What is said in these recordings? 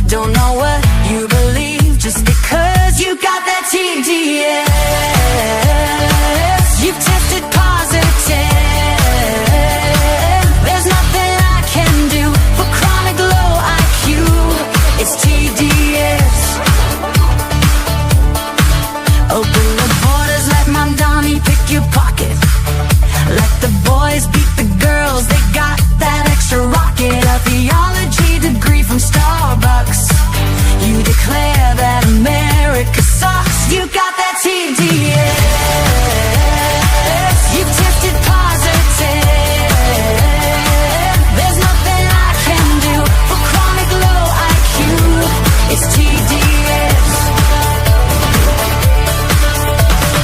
Don't know what you believe just because you got that TDS. You've tested positive. There's nothing I can do for chronic low IQ. It's TDS. Open the borders, let my Donnie pick your pocket. Let the boys beat the girls, they got that extra rocket. A theology degree from Starbucks. You declare that America sucks. You got that TDS. You tested positive. There's nothing I can do for chronic low IQ. It's TDS.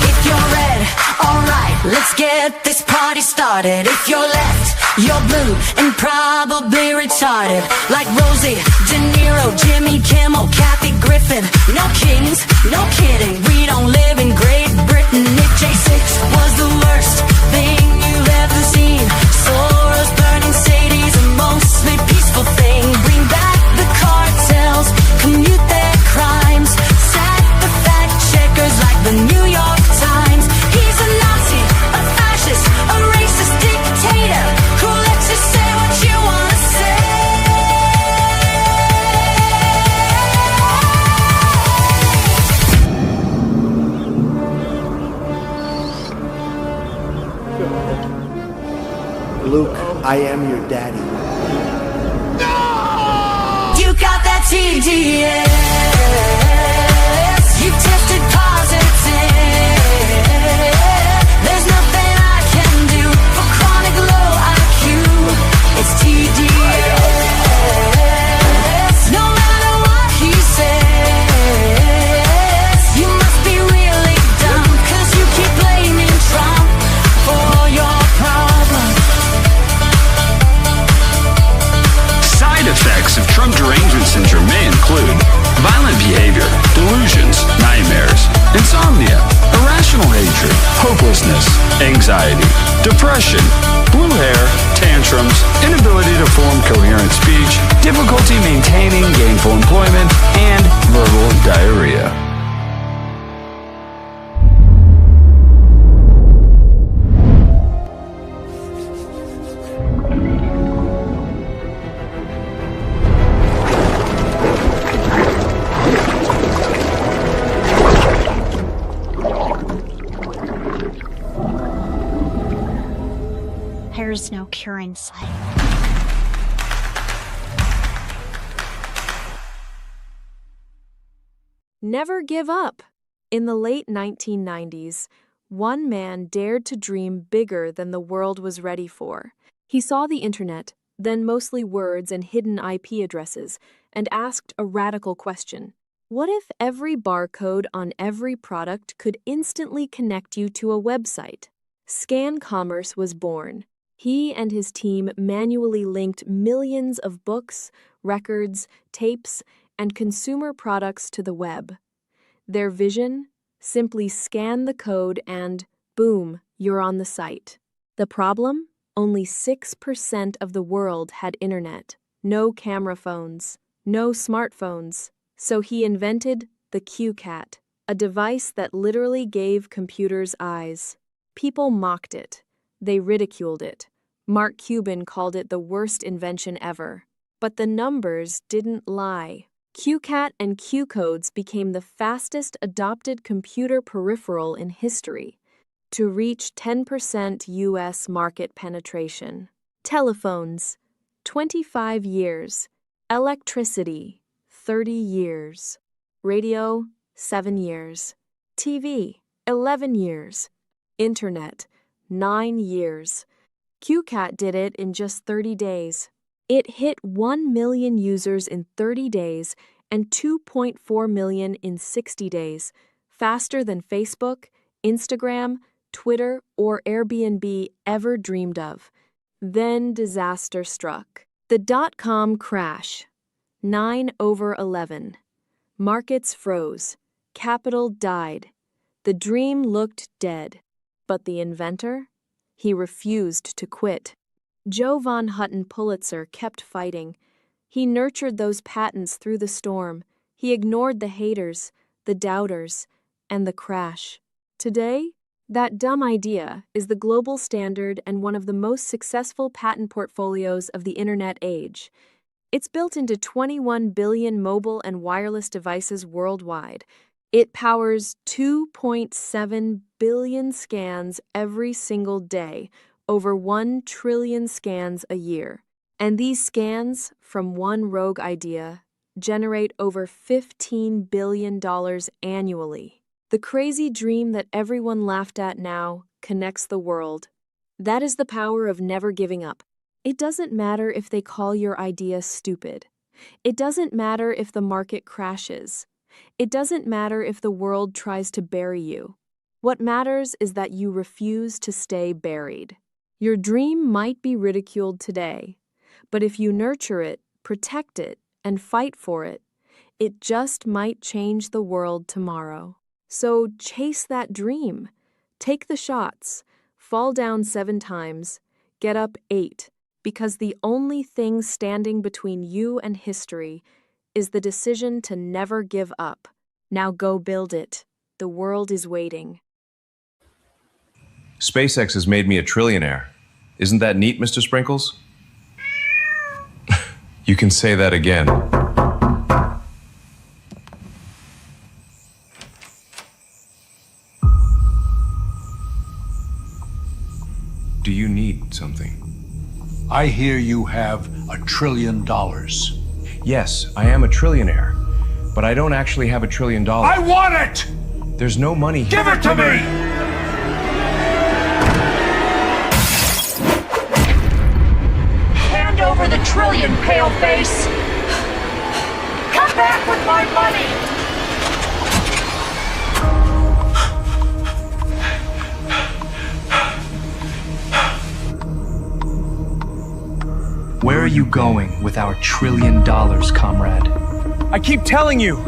If you're red, alright, let's get this party started. If you're left, you're blue and probably retarded. Like Rosie, De Niro, Jimmy Kimmel, Kathy Griffin. No kings, no kidding, we don't live in Great Britain. If J6 was the worst thing you've ever seen, Soros, burning Sadies, a mostly peaceful thing. Bring back the cartels, commute their crimes, sack the fact checkers like the New York Times. He's a Nazi, a fascist, a racist dictator who lets you say what you wanna say. Luke, I am your daddy. You got that TDS. You tested positive. There's nothing I can do for chronic low IQ. It's TDS. No matter what he says, you must be really dumb, 'cause you keep blaming Trump for your problems. Side effects of Trump derangement syndrome may include violent behavior, delusions, nightmares, insomnia, irrational hatred, hopelessness, anxiety, depression, blue hair, tantrums, inability to form coherent speech, difficulty maintaining gainful employment, and verbal diarrhea. There's no cure in sight. Never give up. In the late 1990s, one man dared to dream bigger than the world was ready for. He saw the internet, then mostly words and hidden IP addresses, and asked a radical question. What if every barcode on every product could instantly connect you to a website? Scan Commerce was born. He and his team manually linked millions of books, records, tapes, and consumer products to the web. Their vision? Simply scan the code and, boom, you're on the site. The problem? Only 6% of the world had internet. No camera phones. No smartphones. So he invented the QCat, a device that literally gave computers eyes. People mocked it. They ridiculed it. Mark Cuban called it the worst invention ever. But the numbers didn't lie. QCat and Q-codes became the fastest adopted computer peripheral in history, to reach 10% U.S. market penetration. Telephones, 25 years. Electricity, 30 years. Radio, 7 years. TV, 11 years. Internet, 9 years. QCat did it in just 30 days. It hit 1 million users in 30 days and 2.4 million in 60 days, faster than Facebook, Instagram, Twitter, or Airbnb ever dreamed of. Then disaster struck. The dot-com crash. 9/11. Markets froze. Capital died. The dream looked dead. But the inventor? He refused to quit. Jovan Hutton Pulitzer kept fighting. He nurtured those patents through the storm. He ignored the haters, the doubters, and the crash. Today, that dumb idea is the global standard and one of the most successful patent portfolios of the internet age. It's built into 21 billion mobile and wireless devices worldwide. It powers 2.7 billion scans every single day, over 1 trillion scans a year. And these scans, from one rogue idea, generate over $15 billion annually. The crazy dream that everyone laughed at now connects the world. That is the power of never giving up. It doesn't matter if they call your idea stupid. It doesn't matter if the market crashes. It doesn't matter if the world tries to bury you. What matters is that you refuse to stay buried. Your dream might be ridiculed today, but if you nurture it, protect it, and fight for it, it just might change the world tomorrow. So chase that dream. Take the shots. Fall down 7 times. Get up 8. Because the only thing standing between you and history is the decision to never give up. Now go build it. The world is waiting. SpaceX has made me a trillionaire. Isn't that neat, Mr. Sprinkles? You can say that again. Do you need something? I hear you have $1 trillion. Yes, I am a trillionaire, but I don't actually have $1 trillion. I want it! There's no money here. Give it to me! Hand over the trillion, paleface! Come back with my money! Where are you going with our $1 trillion, comrade? I keep telling you,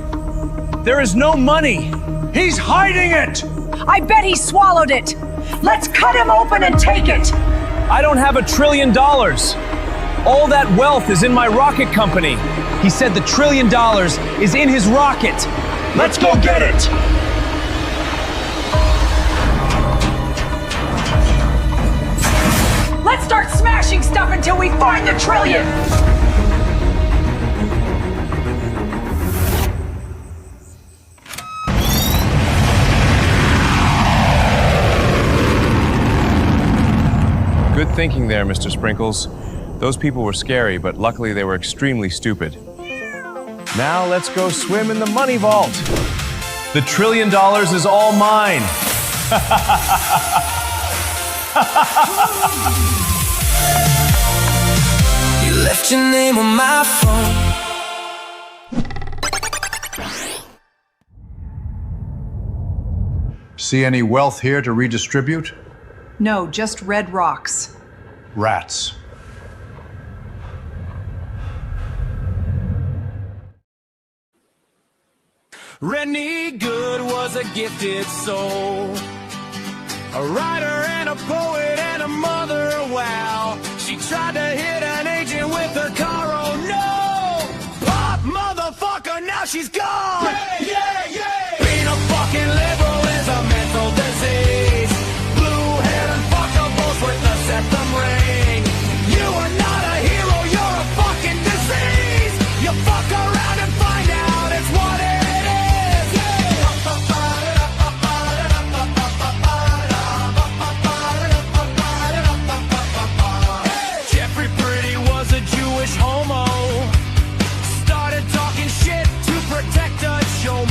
there is no money. He's hiding it! I bet he swallowed it! Let's cut him open and take it! I don't have $1 trillion. All that wealth is in my rocket company. He said the $1 trillion is in his rocket. Let's go get it! Let's start smashing stuff until we find the trillion! Good thinking there, Mr. Sprinkles. Those people were scary, but luckily they were extremely stupid. Now let's go swim in the money vault. The $1 trillion is all mine. You left your name on my phone. See any wealth here to redistribute? No, just red rocks. Rats. Rennie Good was a gifted soul, a writer and a poet and a mother, wow. She tried to hit an agent with her car, oh no! Pop, motherfucker, now she's gone! Yeah, yeah, yeah! Being a fucking liberal is a mental disease. Blue-haired and fuckables with the septum ring. You are not a hero, you're a fucking disease! You fuck around and find out it's what it is! Jeffrey Pretty was a Jewish homo. Started talking shit to protect a show.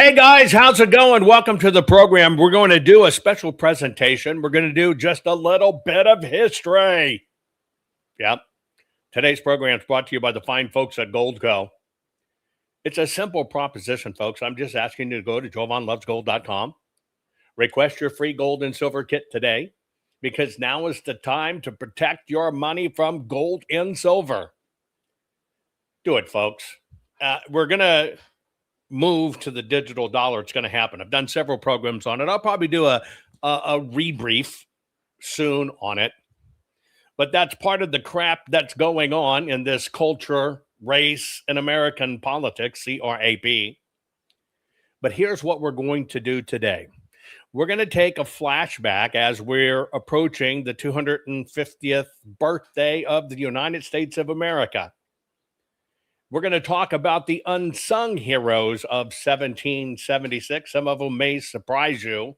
Hey guys, how's it going? Welcome to the program. We're going to do a special presentation. We're going to do just a little bit of history. Yep. Today's program is brought to you by the fine folks at Goldco. It's a simple proposition, folks. I'm just asking you to go to jovanlovesgold.com. Request your free gold and silver kit today, because now is the time to protect your money from gold and silver. Do it, folks. We're going to move to the digital dollar. It's going to happen. I've done several programs on it. I'll probably do a rebrief soon on it. But that's part of the crap that's going on in this culture, race, and American politics, CRAP. But here's what we're going to do today. We're going to take a flashback as we're approaching the 250th birthday of the United States of America. We're going to talk about the unsung heroes of 1776. Some of them may surprise you.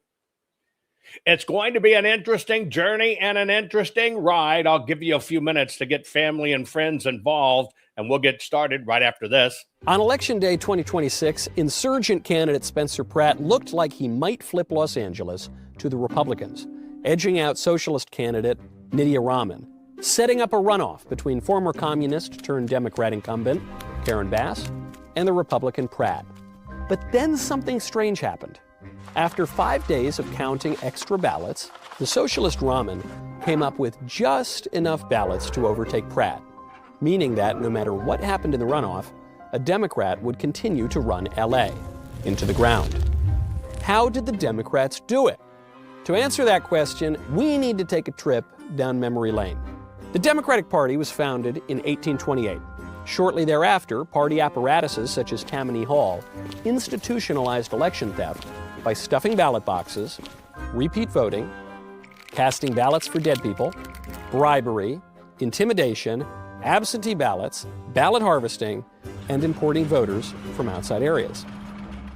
It's going to be an interesting journey and an interesting ride. I'll give you a few minutes to get family and friends involved, and we'll get started right after this. On Election Day 2026, insurgent candidate Spencer Pratt looked like he might flip Los Angeles to the Republicans, edging out socialist candidate Nydia Rahman, setting up a runoff between former communist turned Democrat incumbent Karen Bass and the Republican Pratt. But then something strange happened. After 5 days of counting extra ballots, the socialist Rahman came up with just enough ballots to overtake Pratt, meaning that no matter what happened in the runoff, a Democrat would continue to run LA into the ground. How did the Democrats do it? To answer that question, we need to take a trip down memory lane. The Democratic Party was founded in 1828. Shortly thereafter, party apparatuses such as Tammany Hall institutionalized election theft by stuffing ballot boxes, repeat voting, casting ballots for dead people, bribery, intimidation, absentee ballots, ballot harvesting, and importing voters from outside areas.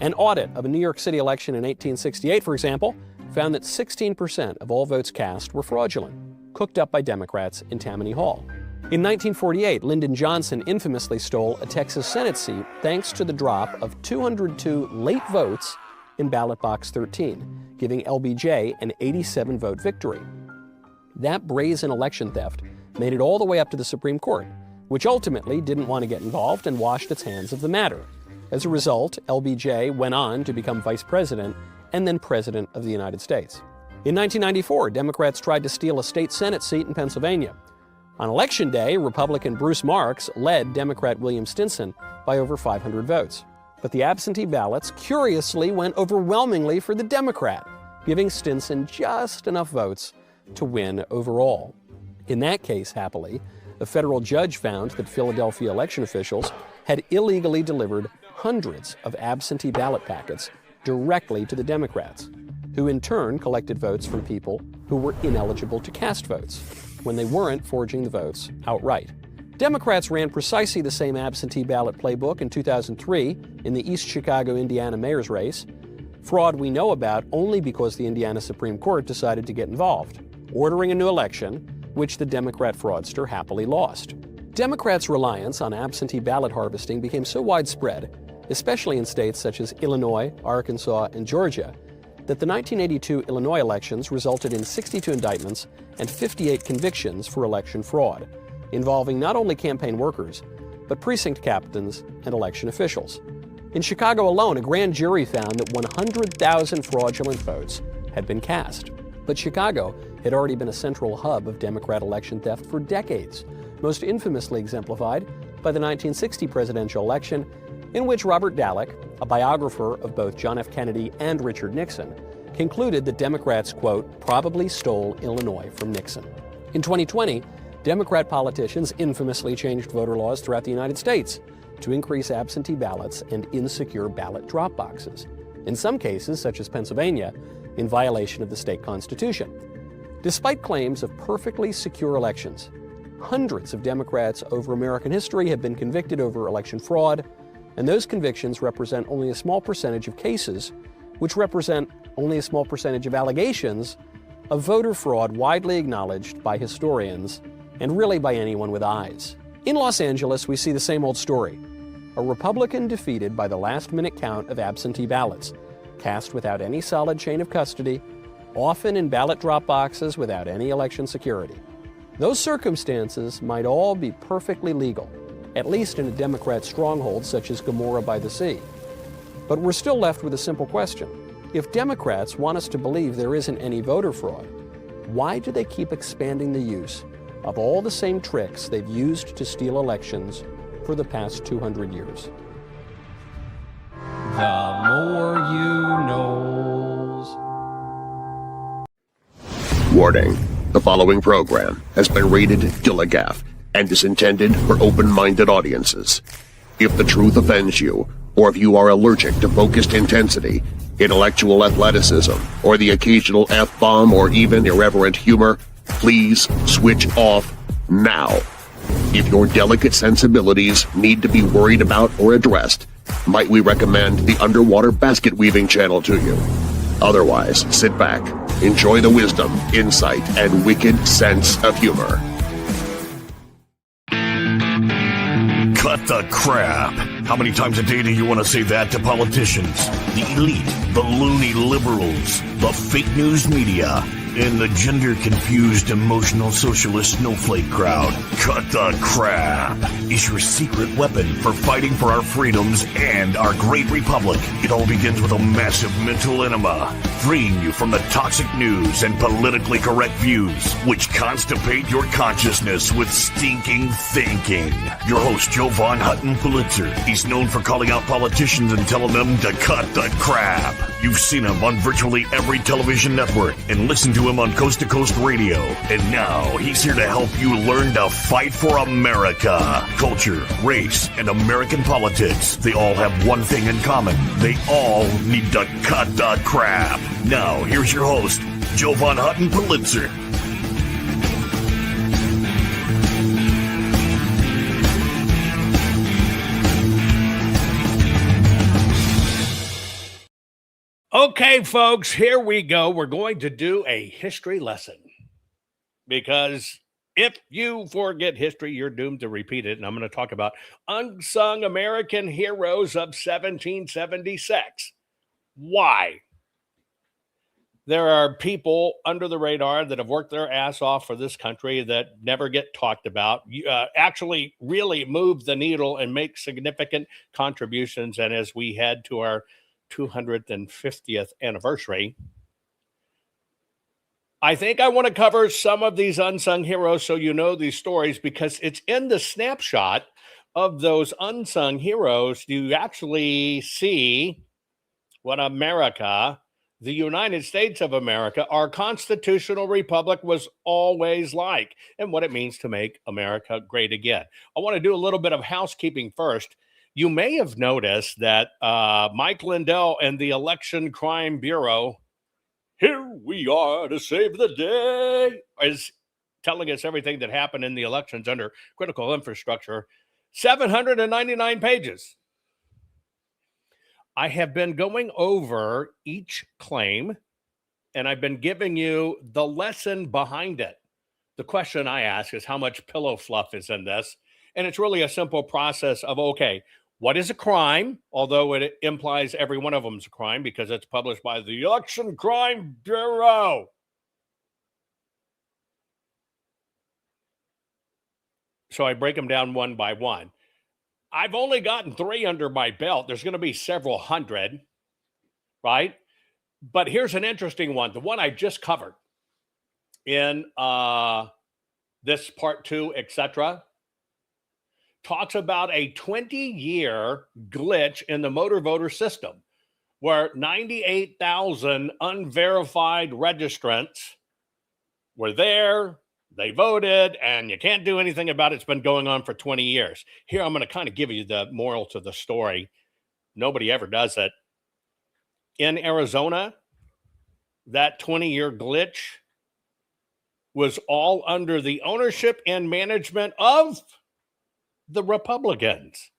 An audit of a New York City election in 1868, for example, found that 16% of all votes cast were fraudulent, cooked up by Democrats in Tammany Hall. In 1948, Lyndon Johnson infamously stole a Texas Senate seat thanks to the drop of 202 late votes in ballot box 13, giving LBJ an 87-vote victory. That brazen election theft made it all the way up to the Supreme Court, which ultimately didn't want to get involved and washed its hands of the matter. As a result, LBJ went on to become vice president and then president of the United States. In 1994, Democrats tried to steal a state Senate seat in Pennsylvania. On Election Day, Republican Bruce Marks led Democrat William Stinson by over 500 votes. But the absentee ballots curiously went overwhelmingly for the Democrat, giving Stinson just enough votes to win overall. In that case, happily, a federal judge found that Philadelphia election officials had illegally delivered hundreds of absentee ballot packets directly to the Democrats, who in turn collected votes from people who were ineligible to cast votes when they weren't forging the votes outright. Democrats ran precisely the same absentee ballot playbook in 2003 in the East Chicago, Indiana mayor's race, fraud we know about only because the Indiana Supreme Court decided to get involved, ordering a new election, which the Democrat fraudster happily lost. Democrats' reliance on absentee ballot harvesting became so widespread, especially in states such as Illinois, Arkansas, and Georgia, that the 1982 Illinois elections resulted in 62 indictments and 58 convictions for election fraud, involving not only campaign workers, but precinct captains and election officials. In Chicago alone, a grand jury found that 100,000 fraudulent votes had been cast. But Chicago had already been a central hub of Democrat election theft for decades, most infamously exemplified by the 1960 presidential election, in which Robert Dallek, a biographer of both John F. Kennedy and Richard Nixon, concluded that Democrats, quote, probably stole Illinois from Nixon. In 2020, Democrat politicians infamously changed voter laws throughout the United States to increase absentee ballots and insecure ballot drop boxes, in some cases, such as Pennsylvania, in violation of the state constitution. Despite claims of perfectly secure elections, hundreds of Democrats over American history have been convicted over election fraud, and those convictions represent only a small percentage of cases, which represent only a small percentage of allegations of voter fraud widely acknowledged by historians and really by anyone with eyes. In Los Angeles, we see the same old story. a Republican defeated by the last-minute count of absentee ballots, cast without any solid chain of custody, often in ballot drop boxes without any election security. Those circumstances might all be perfectly legal, at least in a Democrat stronghold such as Gomorrah by the Sea. But we're still left with a simple question. If Democrats want us to believe there isn't any voter fraud, why do they keep expanding the use of all the same tricks they've used to steal elections for the past 200 years? The more you knows. Warning. The following program has been rated Gilligaff and is intended for open-minded audiences. If the truth offends you, or if you are allergic to focused intensity, intellectual athleticism, or the occasional F-bomb or even irreverent humor, please switch off now. If your delicate sensibilities need to be worried about or addressed, might we recommend the Underwater Basket Weaving channel to you? Otherwise, sit back, enjoy the wisdom, insight, and wicked sense of humor. Cut the crap. How many times a day do you want to say that to politicians? The elite, the loony liberals, the fake news media, and the gender-confused, emotional socialist snowflake crowd. Cut the crap is your secret weapon for fighting for our freedoms and our great republic. It all begins with a massive mental enema, freeing you from the toxic news and politically correct views, which constipate your consciousness with stinking thinking. Your host, Jovan Hutton Pulitzer. He's known for calling out politicians and telling them to cut the crap. You've seen him on virtually every television network and listened to him on Coast to Coast Radio. And now he's here to help you learn to fight for America. Culture, race, and American politics. They all have one thing in common. They all need to cut the crap. Now, here's your host, Jovan Hutton Pulitzer. Okay, folks, here we go. We're going to do a history lesson because if you forget history, you're doomed to repeat it. And I'm going to talk about unsung American heroes of 1776. Why? There are people under the radar that have worked their ass off for this country that never get talked about, actually really move the needle and make significant contributions. And as we head to our 250th anniversary, I think I want to cover some of these unsung heroes so you know these stories, because it's in the snapshot of those unsung heroes you actually see what America, the United States of America, our constitutional republic, was always like, and what it means to make America great again. I want to do a little bit of housekeeping first. You may have noticed that Mike Lindell and the Election Crime Bureau, here we are to save the day, is telling us everything that happened in the elections under critical infrastructure. 799 pages. I have been going over each claim, and I've been giving you the lesson behind it. The question I ask is how much pillow fluff is in this? And it's really a simple process of, okay, what is a crime? Although it implies every one of them is a crime because it's published by the Election Crime Bureau. So I break them down one by one. I've only gotten 3 under my belt. There's going to be several hundred, right? But here's an interesting one. The one I just covered in this part 2, etc., talks about a 20-year glitch in the motor voter system where 98,000 unverified registrants were there, they voted, and you can't do anything about it. It's been going on for 20 years. Here, I'm going to kind of give you the moral to the story. Nobody ever does it. In Arizona, that 20-year glitch was all under the ownership and management of the Republicans.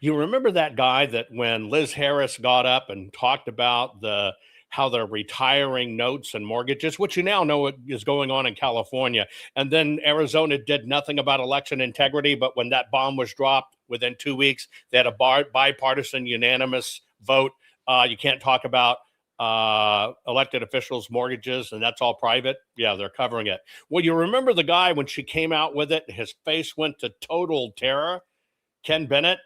You remember that guy that when Liz Harris got up and talked about the how they're retiring notes and mortgages, which you now know is going on in California. And then Arizona did nothing about election integrity, but when that bomb was dropped, within 2 weeks, they had a bipartisan unanimous vote. You can't talk about elected officials' mortgages, and that's all private. Yeah, they're covering it. Well, you remember the guy when she came out with it, his face went to total terror. Ken Bennett.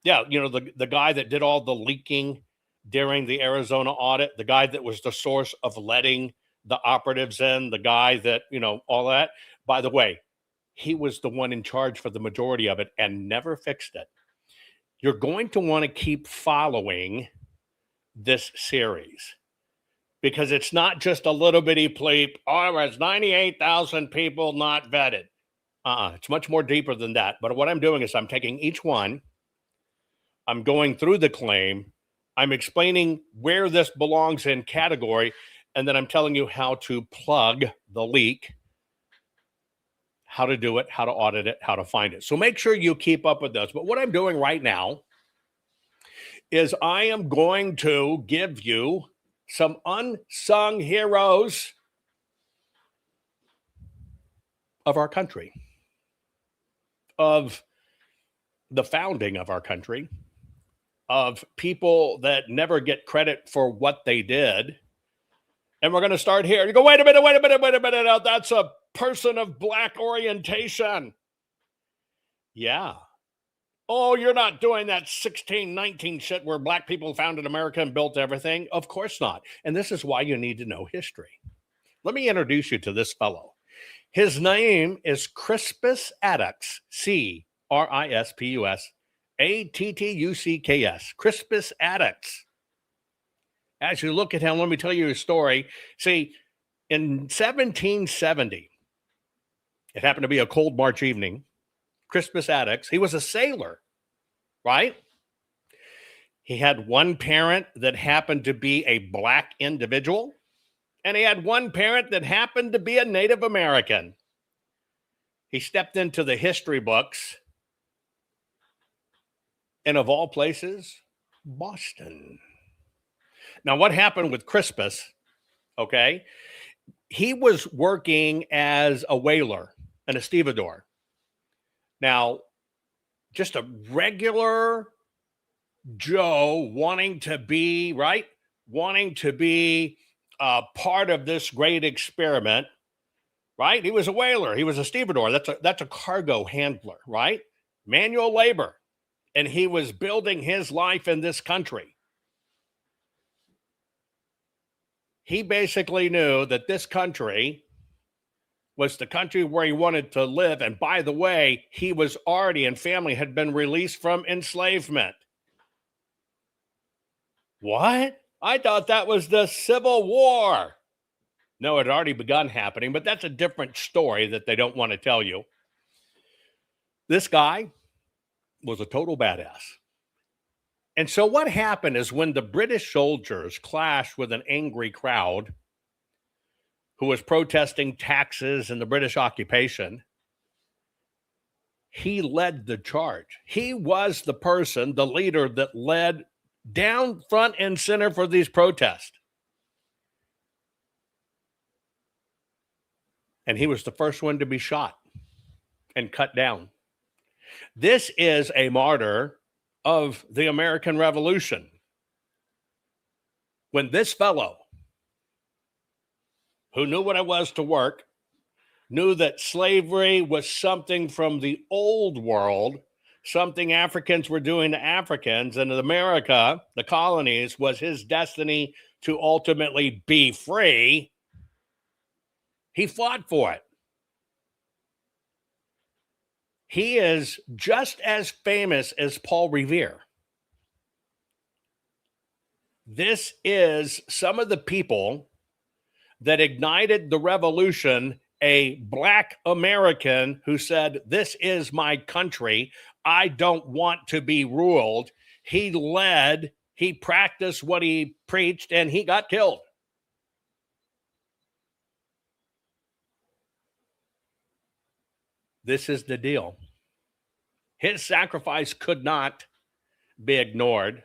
Yeah, you know, the guy that did all the leaking during the Arizona audit, the guy that was the source of letting the operatives in, the guy that, you know, all that. By the way, he was the one in charge for the majority of it and never fixed it. You're going to want to keep following this series because it's not just a little bitty bleep. Oh, there's 98,000 people not vetted. It's much more deeper than that. But what I'm doing is I'm taking each one, I'm going through the claim, I'm explaining where this belongs in category, and then I'm telling you how to plug the leak, how to do it, how to audit it, how to find it. So make sure you keep up with this. But what I'm doing right now is I am going to give you some unsung heroes of our country, of the founding of our country, of people that never get credit for what they did. And we're going to start here. You go, wait a minute. Oh, that's a person of black orientation. Yeah. Oh, you're not doing that 1619 shit where black people founded America and built everything? Of course not. And this is why you need to know history. Let me introduce you to this fellow. His name is Crispus Attucks, Crispus Attucks, Crispus Attucks. As you look at him, let me tell you his story. See, in 1770, it happened to be a cold March evening, Crispus Attucks, he was a sailor, right? He had one parent that happened to be a black individual, and he had one parent that happened to be a Native American. He stepped into the history books, and of all places, Boston. Now, what happened with Crispus, okay? He was working as a whaler and a stevedore. Now, just a regular Joe wanting to be, right? Wanting to be part of this great experiment, right? He was a whaler. He was a stevedore. That's a cargo handler, right? Manual labor. And he was building his life in this country. He basically knew that this country was the country where he wanted to live. And by the way, he was already and family had been released from enslavement. What? I thought that was the Civil War. No, it had already begun happening, but that's a different story that they don't want to tell you. This guy was a total badass. And so what happened is when the British soldiers clashed with an angry crowd who was protesting taxes and the British occupation, he led the charge. He was the person, the leader that led down front and center for these protests. And he was the first one to be shot and cut down. This is a martyr of the American Revolution. When this fellow, who knew what it was to work, knew that slavery was something from the old world, something Africans were doing to Africans, and in America, the colonies, was his destiny to ultimately be free, he fought for it. He is just as famous as Paul Revere. This is some of the people that ignited the revolution, a black American who said, "This is my country. I don't want to be ruled." He led, he practiced what he preached, and he got killed. This is the deal. His sacrifice could not be ignored.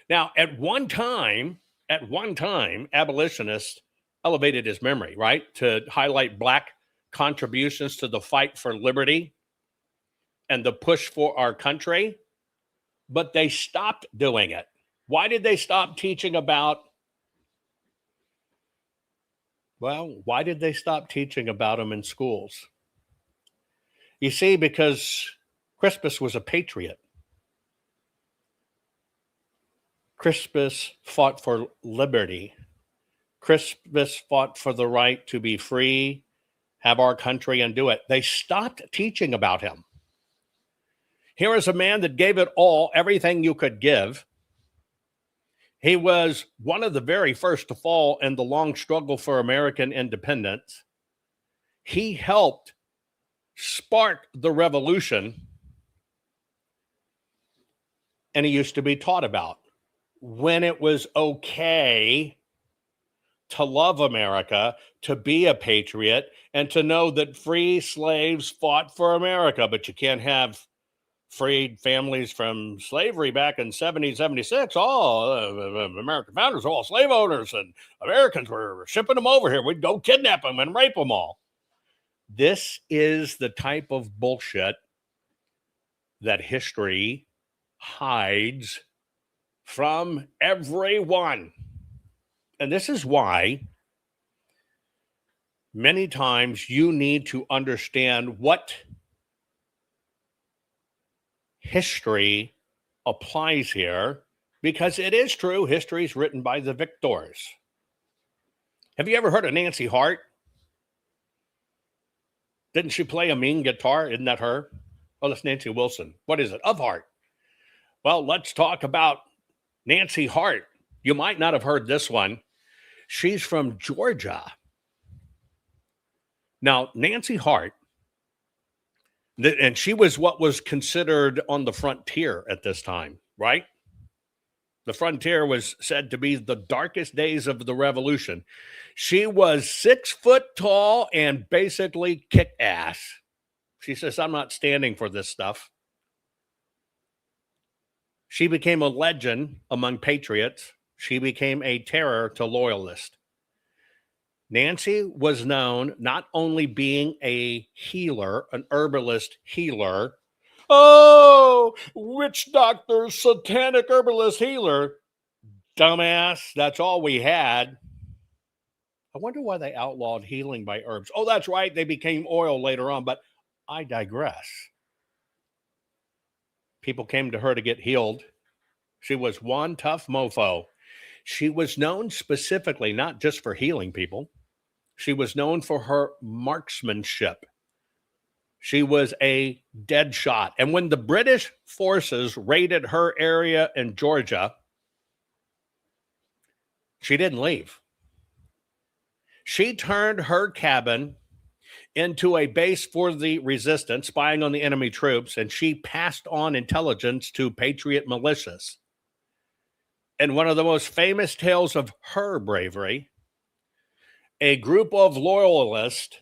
Now, at one time, At one time, abolitionists elevated his memory, right, to highlight Black contributions to the fight for liberty and the push for our country, but they stopped doing it. Why did they stop teaching about? Well, why did they stop teaching about him in schools? You see, because Crispus was a patriot. Crispus fought for liberty. Crispus fought for the right to be free, have our country, and do it. They stopped teaching about him. Here is a man that gave it all, everything you could give. He was one of the very first to fall in the long struggle for American independence. He helped spark the revolution, and he used to be taught about when it was okay to love America, to be a patriot, and to know that free slaves fought for America, but you can't have freed families from slavery back in 1776. American founders were all slave owners, and Americans were shipping them over here. We'd go kidnap them and rape them all. This is the type of bullshit that history hides from everyone. And this is why many times you need to understand what history applies here, because it is true, history is written by the victors. Have you ever heard of Nancy Hart? Didn't she play a mean guitar? Isn't that her? Oh, that's Nancy Wilson. What is it? Of Hart. Well, let's talk about Nancy Hart. You might not have heard this one. She's from Georgia. Now, Nancy Hart, and she was what was considered on the frontier at this time, right? The frontier was said to be the darkest days of the revolution. She was 6 foot tall and basically kick ass. She says, I'm not standing for this stuff. She became a legend among patriots. She became a terror to loyalists. Nancy was known not only being a healer, an herbalist healer. Oh, witch doctor, satanic herbalist healer. Dumbass, that's all we had. I wonder why they outlawed healing by herbs. Oh, that's right, they became oil later on, but I digress. People came to her to get healed. She was one tough mofo. She was known specifically not just for healing people. She was known for her marksmanship. She was a dead shot. And when the British forces raided her area in Georgia, she didn't leave. She turned her cabin into a base for the resistance, spying on the enemy troops, and she passed on intelligence to patriot militias. And one of the most famous tales of her bravery, a group of loyalists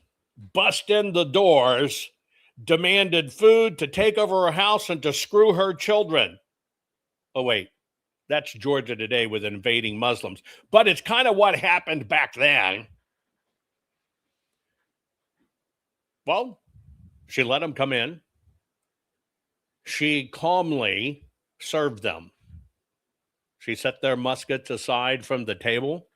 bust in the doors, demanded food, to take over her house, and to screw her children. Oh, wait, that's Georgia today with invading Muslims. But it's kind of what happened back then. Well, she let them come in. She calmly served them. She set their muskets aside from the table.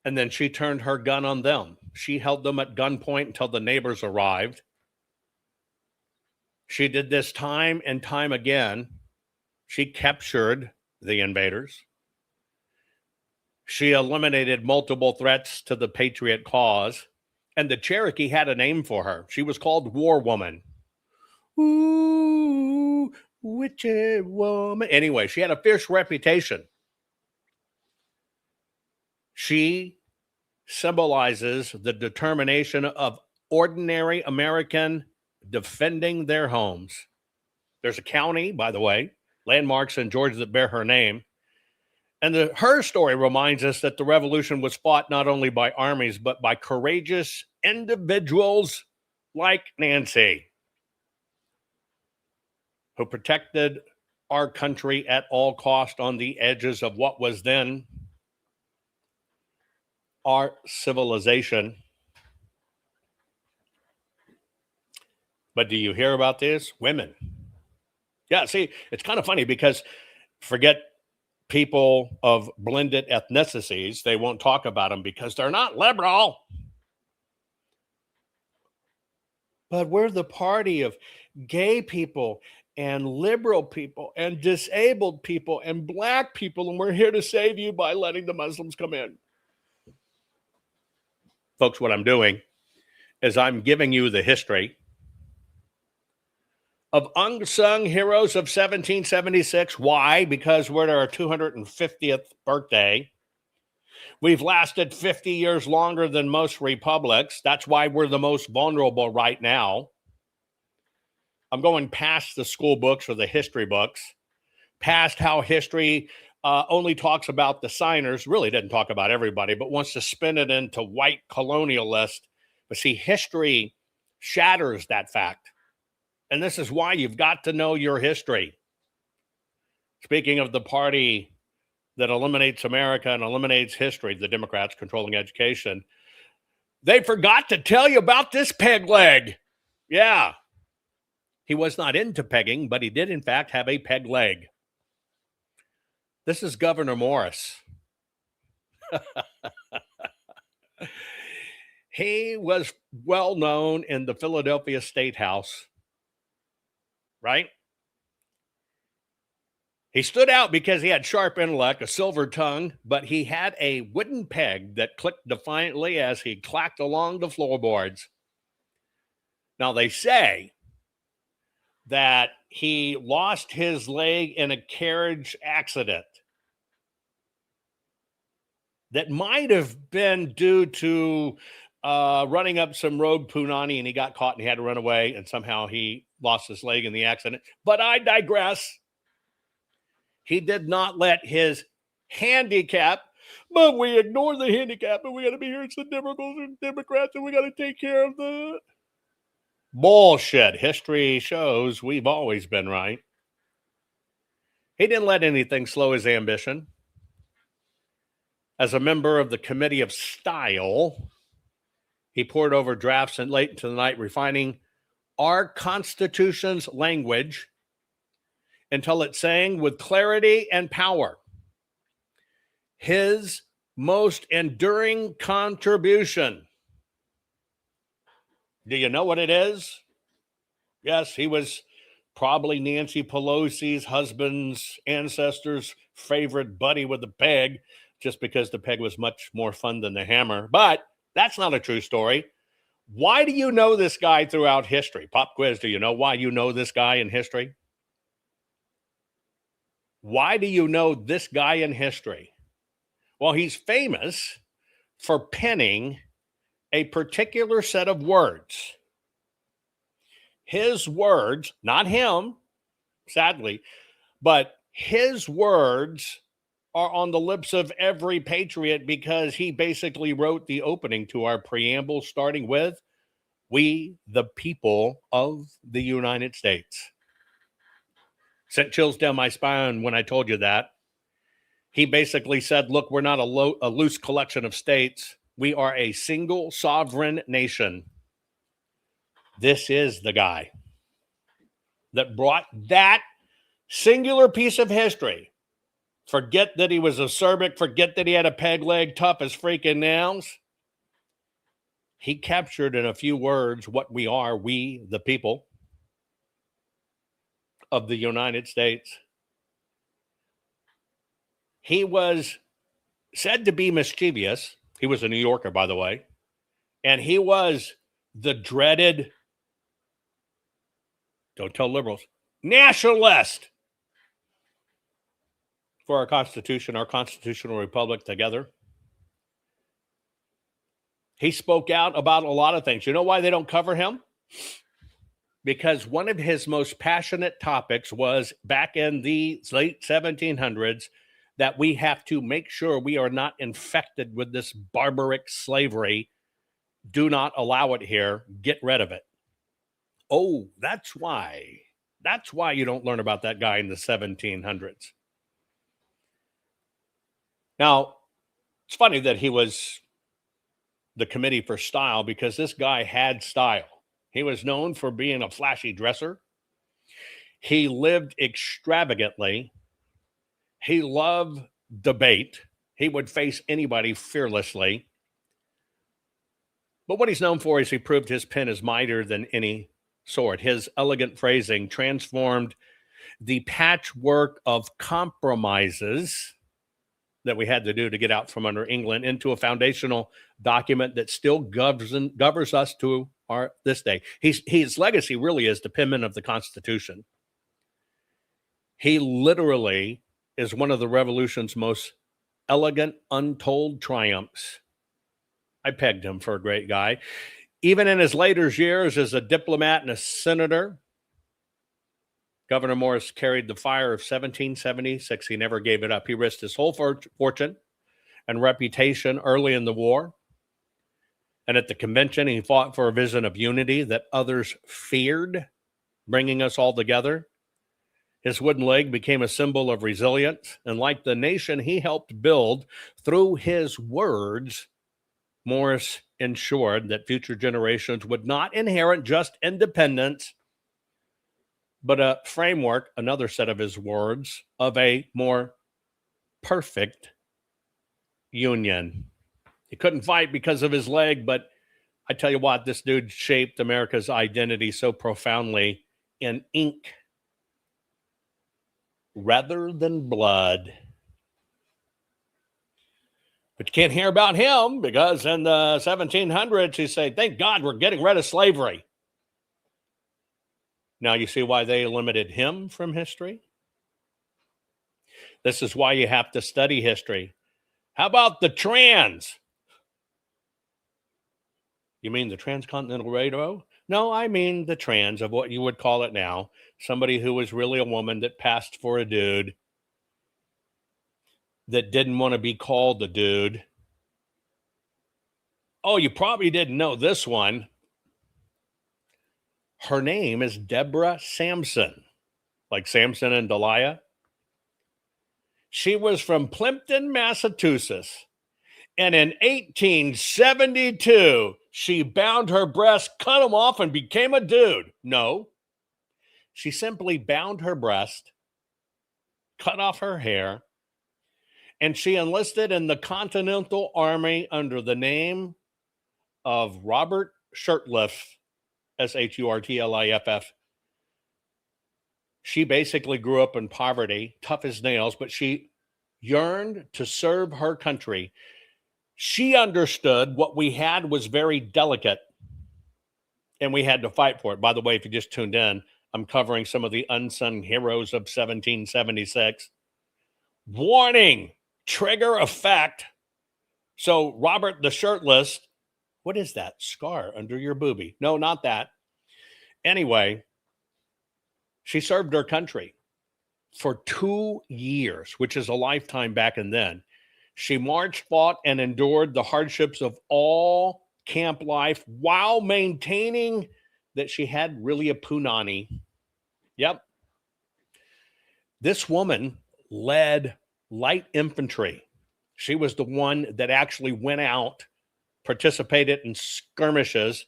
And then she turned her gun on them. She held them at gunpoint until the neighbors arrived. She did this time and time again. She captured the invaders. She eliminated multiple threats to the patriot cause. And the Cherokee had a name for her. She was called War Woman. Ooh, witchy woman. Anyway, she had a fierce reputation. She symbolizes the determination of ordinary American defending their homes. There's a county, by the way, landmarks in Georgia that bear her name. And her story reminds us that the revolution was fought not only by armies, but by courageous individuals like Nancy, who protected our country at all cost on the edges of what was then our civilization. But do you hear about this? Women. Yeah, see, it's kind of funny because forget people of blended ethnicities. They won't talk about them because they're not liberal. But we're the party of gay people and liberal people and disabled people and black people, and we're here to save you by letting the Muslims come in. Folks, what I'm doing is I'm giving you the history of unsung heroes of 1776. Why? Because we're at our 250th birthday. We've lasted 50 years longer than most republics. That's why we're the most vulnerable right now. I'm going past the school books or the history books, past how history only talks about the signers, really didn't talk about everybody, but wants to spin it into white colonialist. But see, history shatters that fact. And this is why you've got to know your history. Speaking of the party that eliminates America and eliminates history, the Democrats controlling education, they forgot to tell you about this peg leg. Yeah. He was not into pegging, but he did, in fact, have a peg leg. This is Governor Morris. He was well known in the Philadelphia State House, right? He stood out because he had sharp intellect, a silver tongue, but he had a wooden peg that clicked defiantly as he clacked along the floorboards. Now, they say that he lost his leg in a carriage accident that might have been due to running up some road punani, and he got caught and he had to run away, and somehow he lost his leg in the accident. But I digress. He did not let his handicap, but we ignore the handicap, and we got to be here. It's the Democrats, and we got to take care of the bullshit. History shows we've always been right. He didn't let anything slow his ambition. As a member of the Committee of Style, he pored over drafts and late into the night, refining our Constitution's language until it sang with clarity and power. His most enduring contribution. Do you know what it is? Yes, he was probably Nancy Pelosi's husband's ancestor's favorite buddy with the peg, just because the peg was much more fun than the hammer. But that's not a true story. Why do you know this guy throughout history? Pop quiz, do you know why you know this guy in history? Why do you know this guy in history? Well, he's famous for penning a particular set of words. His words, not him, sadly, but his words are on the lips of every patriot because he basically wrote the opening to our preamble, starting with, "We, the people of the United States." Sent chills down my spine when I told you that. He basically said, look, we're not a loose collection of states. We are a single sovereign nation. This is the guy that brought that singular piece of history. Forget that he was acerbic. Forget that he had a peg leg, tough as freaking nails. He captured in a few words what we are, we, the people of the United States. He was said to be mischievous. He was a New Yorker, by the way. And he was the dreaded, don't tell liberals, nationalist for our Constitution, our constitutional republic together. He spoke out about a lot of things. You know why they don't cover him? Because one of his most passionate topics was back in the late 1700s that we have to make sure we are not infected with this barbaric slavery. Do not allow it here. Get rid of it. Oh, that's why That's why you don't learn about that guy in the 1700s. Now, it's funny that he was the committee for style because this guy had style. He was known for being a flashy dresser. He lived extravagantly. He loved debate. He would face anybody fearlessly. But what he's known for is he proved his pen is mightier than any sword. His elegant phrasing transformed the patchwork of compromises that we had to do to get out from under England into a foundational document that still governs us to this day. His legacy really is the penman of the Constitution. He literally is one of the revolution's most elegant, untold triumphs. I pegged him for a great guy. Even in his later years as a diplomat and a senator, Governor Morris carried the fire of 1776. He never gave it up. He risked his whole fortune and reputation early in the war. And at the convention, he fought for a vision of unity that others feared, bringing us all together. His wooden leg became a symbol of resilience. And like the nation he helped build through his words, Morris ensured that future generations would not inherit just independence, but a framework, another set of his words, of a more perfect union. He couldn't fight because of his leg, but I tell you what, this dude shaped America's identity so profoundly in ink rather than blood. But you can't hear about him because in the 1700s, he said, thank God we're getting rid of slavery. Now you see why they eliminated him from history? This is why you have to study history. How about the trans? You mean the Transcontinental Railroad? No, I mean the trans of what you would call it now. Somebody who was really a woman that passed for a dude that didn't want to be called a dude. Oh, you probably didn't know this one. Her name is Deborah Sampson, like Samson and Delilah. She was from Plimpton, Massachusetts. And in 1872, she bound her breasts, cut them off, and became a dude. No, she simply bound her breast, cut off her hair, and she enlisted in the Continental Army under the name of Robert Shurtliff, Shurtliff. She basically grew up in poverty, tough as nails, but she yearned to serve her country. She understood what we had was very delicate, and we had to fight for it. By the way, if you just tuned in, I'm covering some of the unsung heroes of 1776. Warning, trigger effect. So Robert the Shirtless, what is that? Scar under your boobie? No, not that. Anyway, she served her country for 2 years, which is a lifetime back and then. She marched, fought, and endured the hardships of all camp life while maintaining that she had really a punani. Yep. This woman led light infantry. She was the one that actually went out, participated in skirmishes,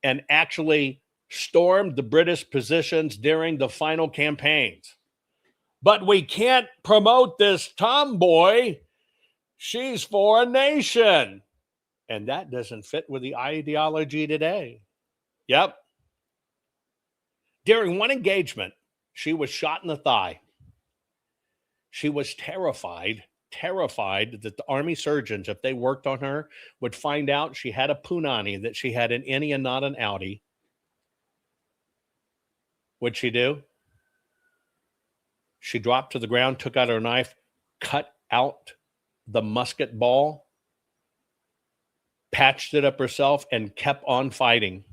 and actually stormed the British positions during the final campaigns. But we can't promote this tomboy. She's for a nation. And that doesn't fit with the ideology today. Yep. During one engagement, she was shot in the thigh. She was terrified that the army surgeons, if they worked on her, would find out she had a punani, that she had an innie and not an outie. What'd she do? She dropped to the ground, took out her knife, cut out the musket ball, patched it up herself, and kept on fighting.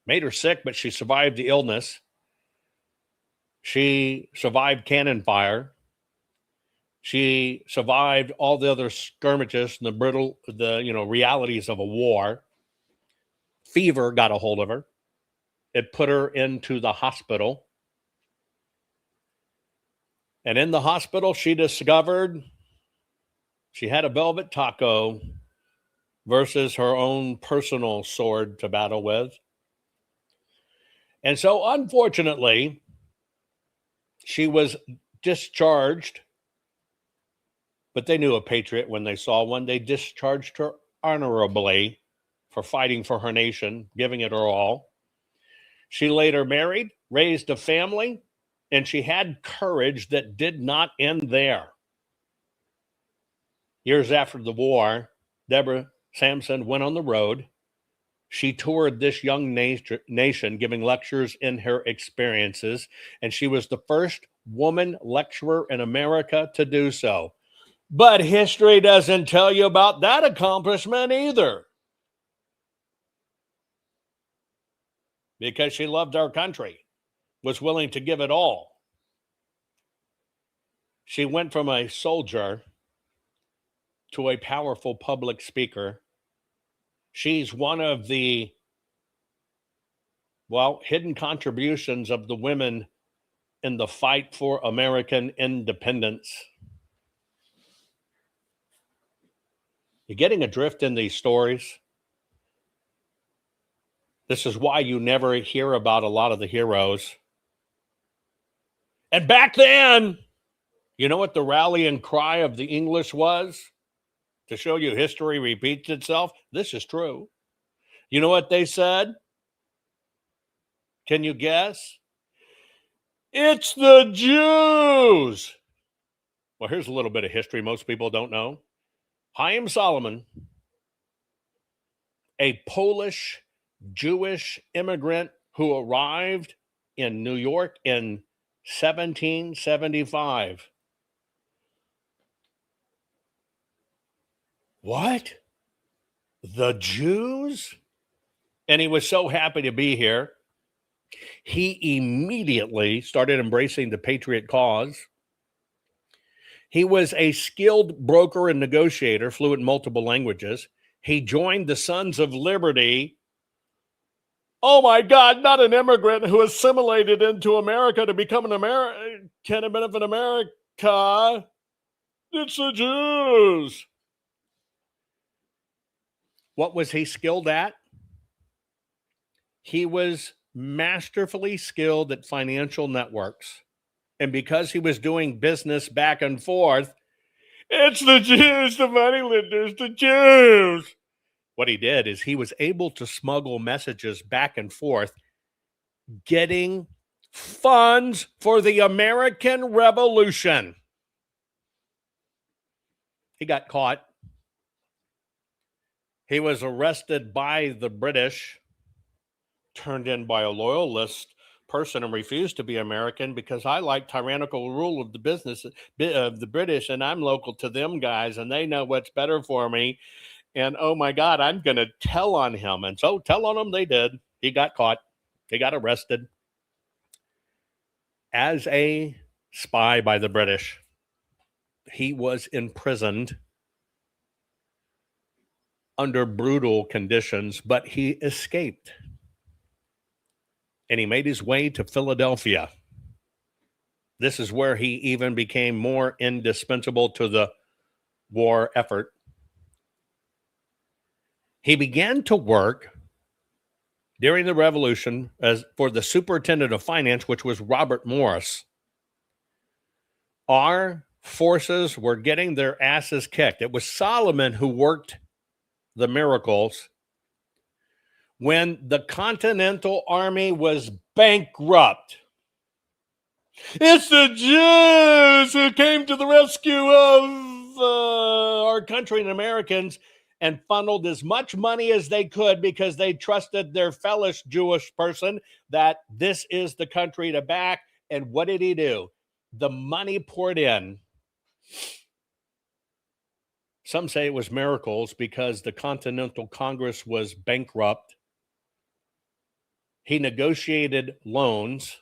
Made her sick, but she survived the illness. She survived cannon fire. She survived all the other skirmishes and the realities of a war. Fever got a hold of her. It put her into the hospital. And in the hospital, she discovered she had a velvet taco versus her own personal sword to battle with. And so, unfortunately, she was discharged, but they knew a patriot when they saw one. They discharged her honorably for fighting for her nation, giving it her all. She later married, raised a family, and she had courage that did not end there. Years after the war, Deborah Sampson went on the road. She toured this young nation, giving lectures in her experiences, and she was the first woman lecturer in America to do so. But history doesn't tell you about that accomplishment either, because she loved our country, was willing to give it all. She went from a soldier to a powerful public speaker. She's one of the, hidden contributions of the women in the fight for American independence. You're getting adrift in these stories. This is why you never hear about a lot of the heroes. And back then, you know what the rallying cry of the English was? To show you history repeats itself? This is true. You know what they said? Can you guess? It's the Jews. Well, here's a little bit of history most people don't know. Chaim Solomon, a Polish Jewish immigrant who arrived in New York in 1775. What? The Jews? And he was so happy to be here. He immediately started embracing the patriot cause. He was a skilled broker and negotiator, fluent in multiple languages. He joined the Sons of Liberty. Oh my God, not an immigrant who assimilated into America to become an American and benefit America. It's the Jews. What was he skilled at? He was masterfully skilled at financial networks. And because he was doing business back and forth, it's the Jews, the moneylenders, the Jews. What he did is he was able to smuggle messages back and forth, getting funds for the American Revolution. He got caught. He was arrested by the British, turned in by a loyalist person, and refused to be American because I like tyrannical rule of the business of the British, and I'm local to them guys, and they know what's better for me. And oh my God, I'm going to tell on him. And so tell on him they did. He got caught. He got arrested as a spy by the British. He was imprisoned under brutal conditions, but he escaped. And he made his way to Philadelphia. This is where he even became more indispensable to the war effort. He began to work during the Revolution as for the superintendent of finance, which was Robert Morris. Our forces were getting their asses kicked. It was Solomon who worked the miracles when the Continental Army was bankrupt. It's the Jews who came to the rescue of our country and Americans and funneled as much money as they could because they trusted their fellow Jewish person that this is the country to back. And what did he do? The money poured in. Some say it was miracles because the Continental Congress was bankrupt. He negotiated loans,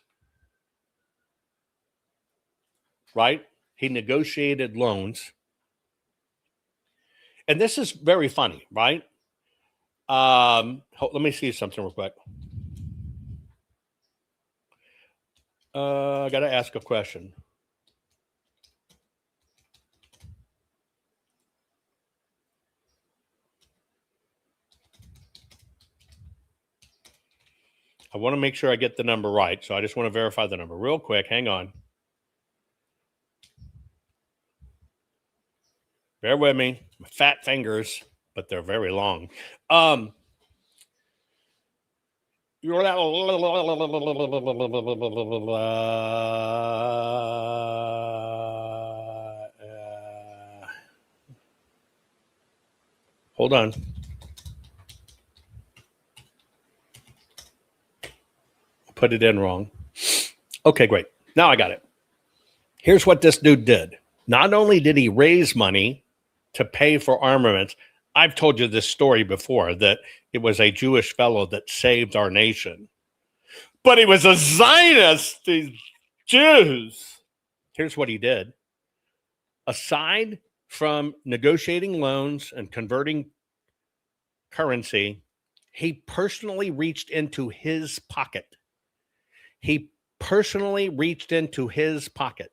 right? He negotiated loans. And this is very funny, right? Let me see something real quick. I got to ask a question. I want to make sure I get the number right, so I just want to verify the number real quick. Hang on. Bear with me. My fat fingers, but they're very long. Hold on. Put it in wrong. Okay, great. Now I got it. Here's what this dude did. Not only did he raise money to pay for armaments, I've told you this story before, that it was a Jewish fellow that saved our nation. But he was a Zionist, these Jews. Here's what he did. Aside from negotiating loans and converting currency, he personally reached into his pocket. He personally reached into his pocket.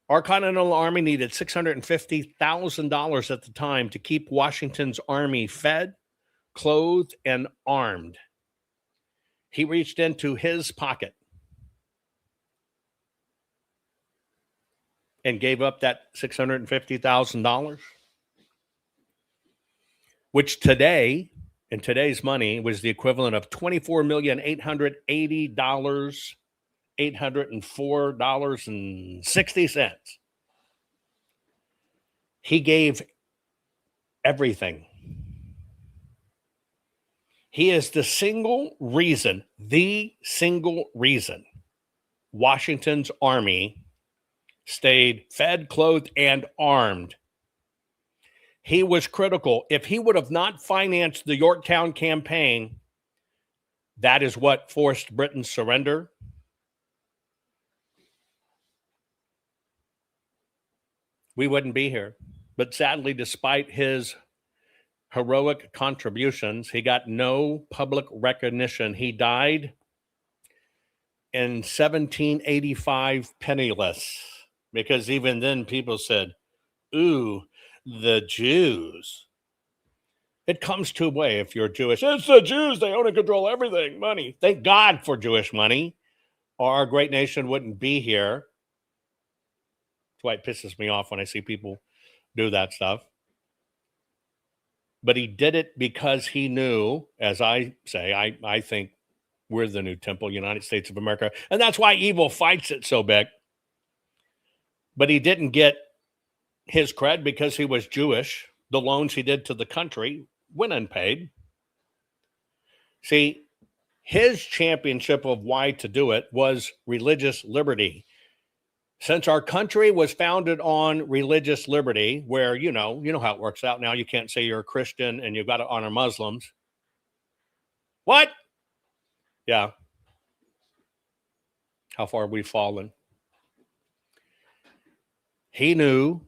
Our Continental Army needed $650,000 at the time to keep Washington's army fed, clothed, and armed. He reached into his pocket and gave up that $650,000, which today, in today's money, was the equivalent of $24,880,804.60. He gave everything. He is the single reason Washington's army stayed fed, clothed, and armed. He was critical. If he would have not financed the Yorktown campaign, that is what forced Britain's surrender. We wouldn't be here. But sadly, despite his heroic contributions, he got no public recognition. He died in 1785 penniless, because even then people said, ooh, the Jews. It comes two ways if you're Jewish. It's the Jews. They own and control everything. Money. Thank God for Jewish money, or our great nation wouldn't be here. That's why it pisses me off when I see people do that stuff. But he did it because he knew, as I say, I think we're the new temple, United States of America. And that's why evil fights it so big. But he didn't get his cred because he was Jewish. The loans he did to the country went unpaid. See, his championship of why to do it was religious liberty. Since our country was founded on religious liberty, where, you know how it works out now. You can't say you're a Christian and you've got to honor Muslims. What? Yeah. How far we've fallen. He knew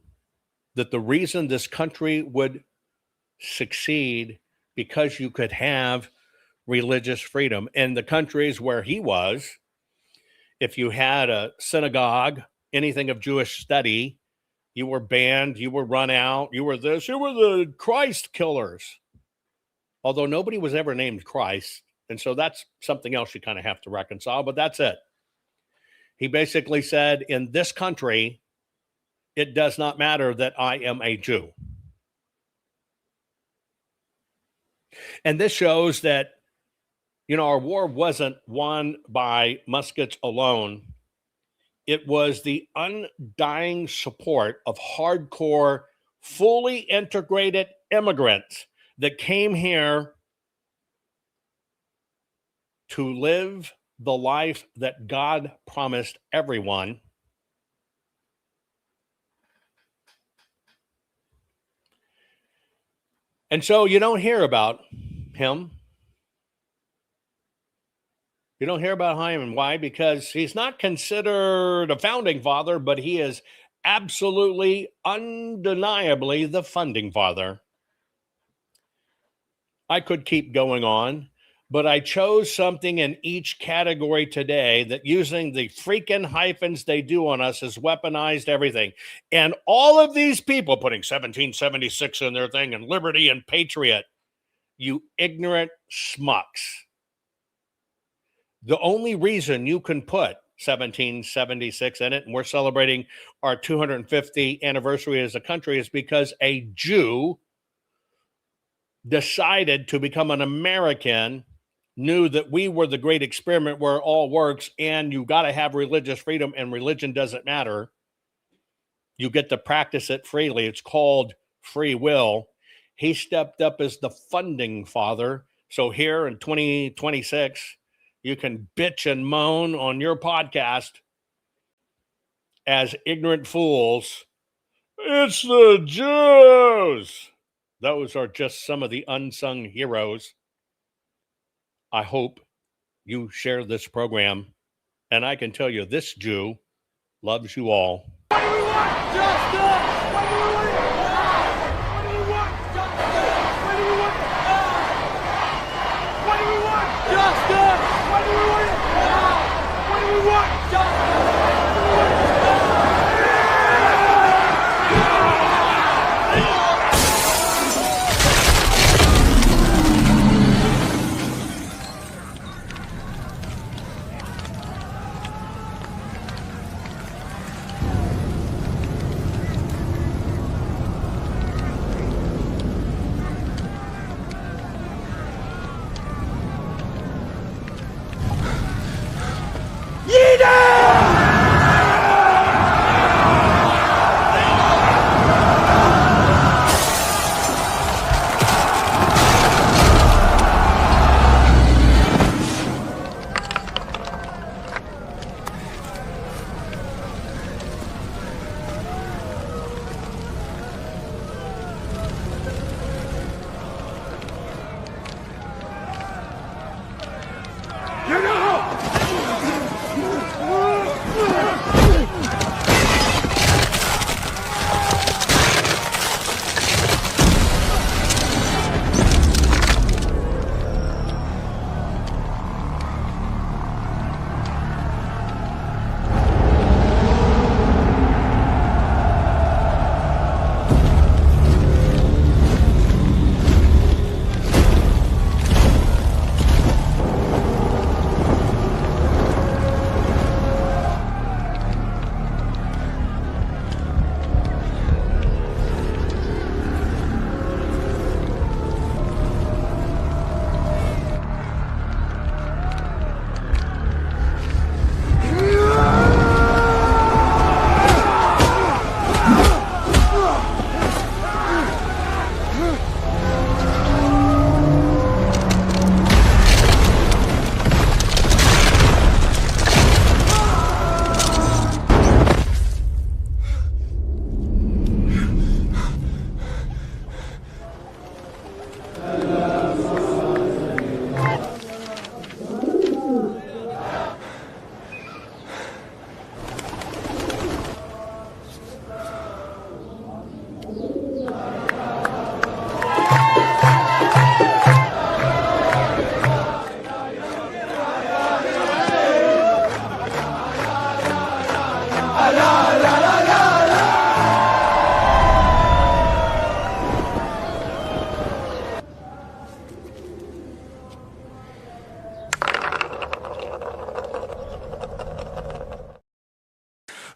that the reason this country would succeed because you could have religious freedom. In the countries where he was, if you had a synagogue, anything of Jewish study, you were banned, you were run out, you were this, you were the Christ killers. Although nobody was ever named Christ. And so that's something else you kind of have to reconcile, but that's it. He basically said, in this country, it does not matter that I am a Jew. And this shows that, our war wasn't won by muskets alone. It was the undying support of hardcore, fully integrated immigrants that came here to live the life that God promised everyone. And so you don't hear about him. You don't hear about him. And why? Because he's not considered a founding father, but he is absolutely, undeniably the funding father. I could keep going on, but I chose something in each category today that, using the freaking hyphens they do on us, has weaponized everything. And all of these people putting 1776 in their thing and liberty and patriot, you ignorant schmucks. The only reason you can put 1776 in it, and we're celebrating our 250th anniversary as a country, is because a Jew decided to become an American, knew that we were the great experiment where it all works, and you got to have religious freedom, and religion doesn't matter. You get to practice it freely. It's called free will. He stepped up as the funding father. So here in 2026, you can bitch and moan on your podcast as ignorant fools. It's the Jews. Those are just some of the unsung heroes. I hope you share this program. And I can tell you, this Jew loves you all. What do we want? Justice! What do we want? What do we want? Justice! What do we want? What do we want? Justice! What do we want? What do we want? Justice!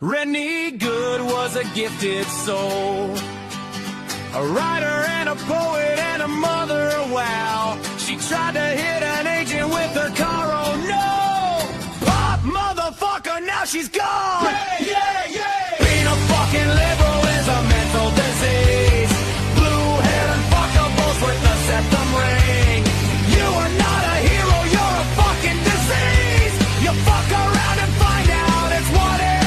Rennie Good was a gifted soul, a writer and a poet and a mother, wow. She tried to hit an agent with her car, oh no! Pop motherfucker, now she's gone! Yeah, yeah, yeah! Being a fucking liberal is a mental disease. Blue-haired fuckables with the septum ring. You are not a hero, you're a fucking disease! You fuck around and find out it's what it is!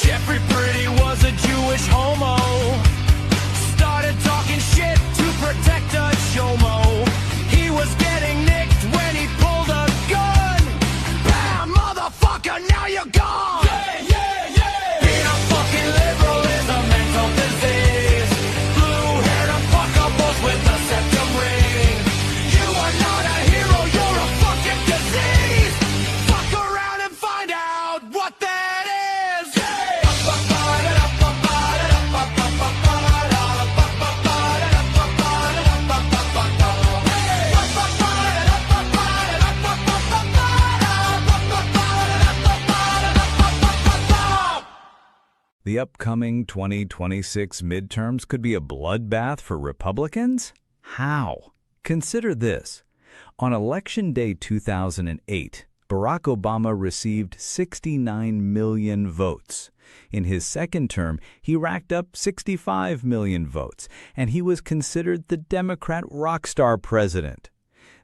Jeffrey Pretty was a Jewish homo. Started talking shit to protect a show. The upcoming 2026 midterms could be a bloodbath for Republicans? How? Consider this. On Election Day 2008, Barack Obama received 69 million votes. In his second term, he racked up 65 million votes, and he was considered the Democrat rock star president.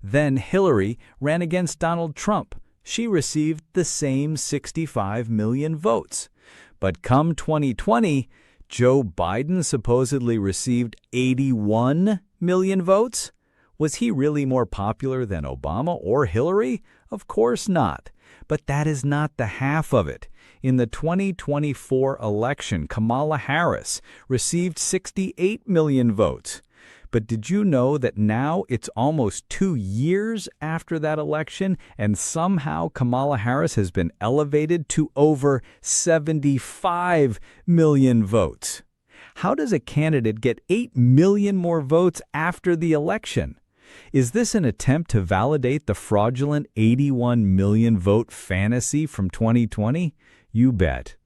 Then Hillary ran against Donald Trump. She received the same 65 million votes. But come 2020, Joe Biden supposedly received 81 million votes? Was he really more popular than Obama or Hillary? Of course not. But that is not the half of it. In the 2024 election, Kamala Harris received 68 million votes. But did you know that now it's almost 2 years after that election, and somehow Kamala Harris has been elevated to over 75 million votes? How does a candidate get 8 million more votes after the election? Is this an attempt to validate the fraudulent 81 million vote fantasy from 2020? You bet.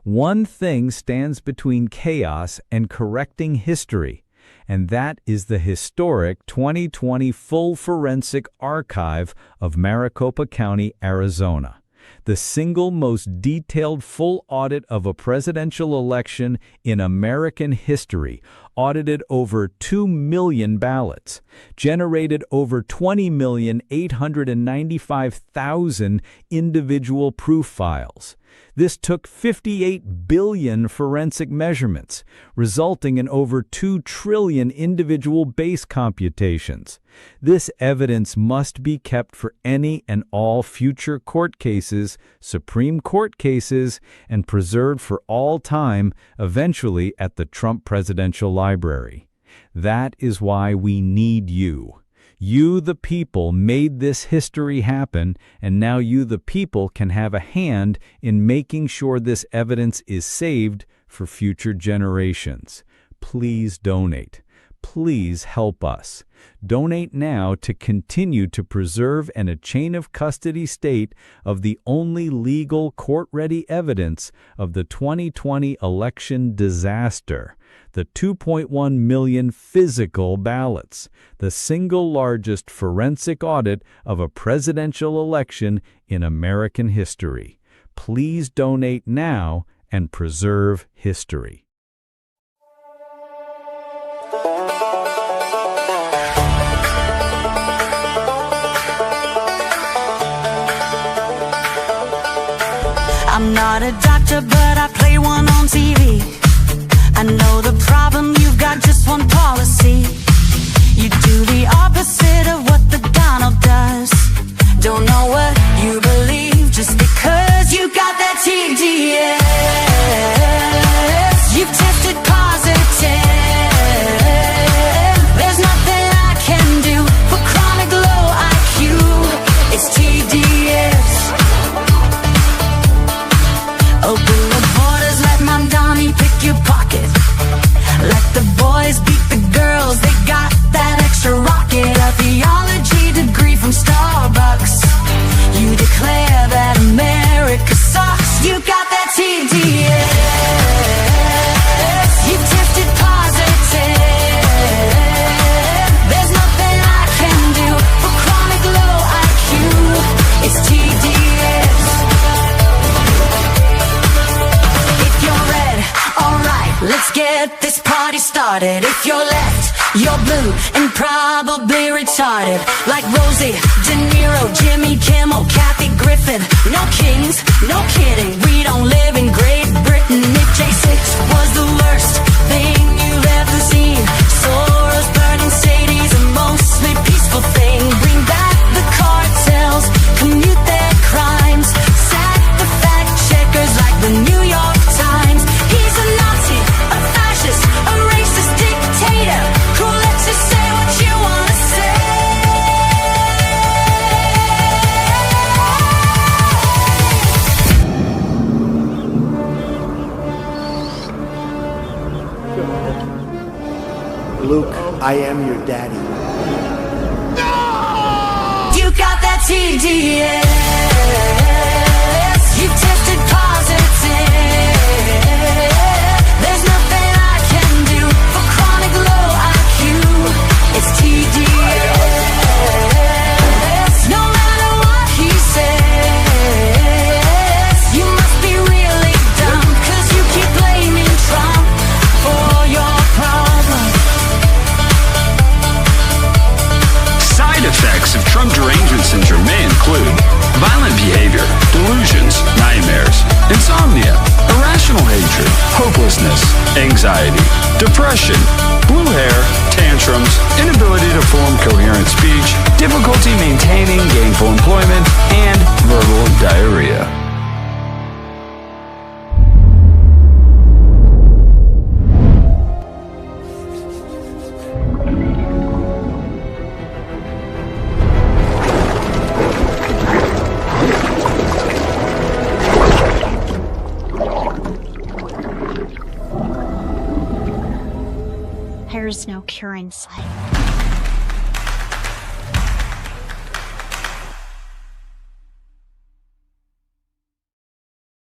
One thing stands between chaos and correcting history, and that is the historic 2020 full forensic archive of Maricopa County, Arizona. The single most detailed full audit of a presidential election in American history, audited over 2 million ballots, generated over 20,895,000 individual proof files. This took 58 billion forensic measurements, resulting in over 2 trillion individual base computations. This evidence must be kept for any and all future court cases, Supreme Court cases, and preserved for all time, eventually at the Trump Presidential Library. That is why we need you. You, the people, made this history happen, and now you, the people, can have a hand in making sure this evidence is saved for future generations. Please donate. Please help us. Donate now to continue to preserve in a chain of custody state of the only legal court-ready evidence of the 2020 election disaster, the 2.1 million physical ballots, the single largest forensic audit of a presidential election in American history. Please donate now and preserve history. I'm not a doctor, but I play one on TV. I know the problem, you've got just one policy. You do the opposite of what the Donald does. Don't know what you believe just because you got that TDS. You've tested positive. There's nothing I can do for chronic low IQ. It's TDS. Open the borders, let Mamdani pick your pocket. Let the boys beat the girls, they got that extra rocket. A theology degree from Starbucks. You declare that America sucks. You got that TDS. You tested positive. There's nothing I can do for chronic low IQ. It's TDS. Let's get this party started. If you're left, you're blue and probably retarded. Like Rosie, De Niro, Jimmy Kimmel, Kathy Griffin. No kings, no kidding. We don't live in Great Britain. If J6 was the worst thing you've ever seen, Soros, burning Sadie's a mostly peaceful thing. Bring back the cartels, commute their crimes, sack the fact checkers like the New York Times. He's a Nazi, a fascist, a racist dictator who lets you say what you want to say. Luke, I am your daddy. You got that TDS. You tested positive. anxiety, depression, blue hair, tantrums, inability to form coherent speech, difficulty maintaining gainful employment, and verbal diarrhea. There's no cure in sight.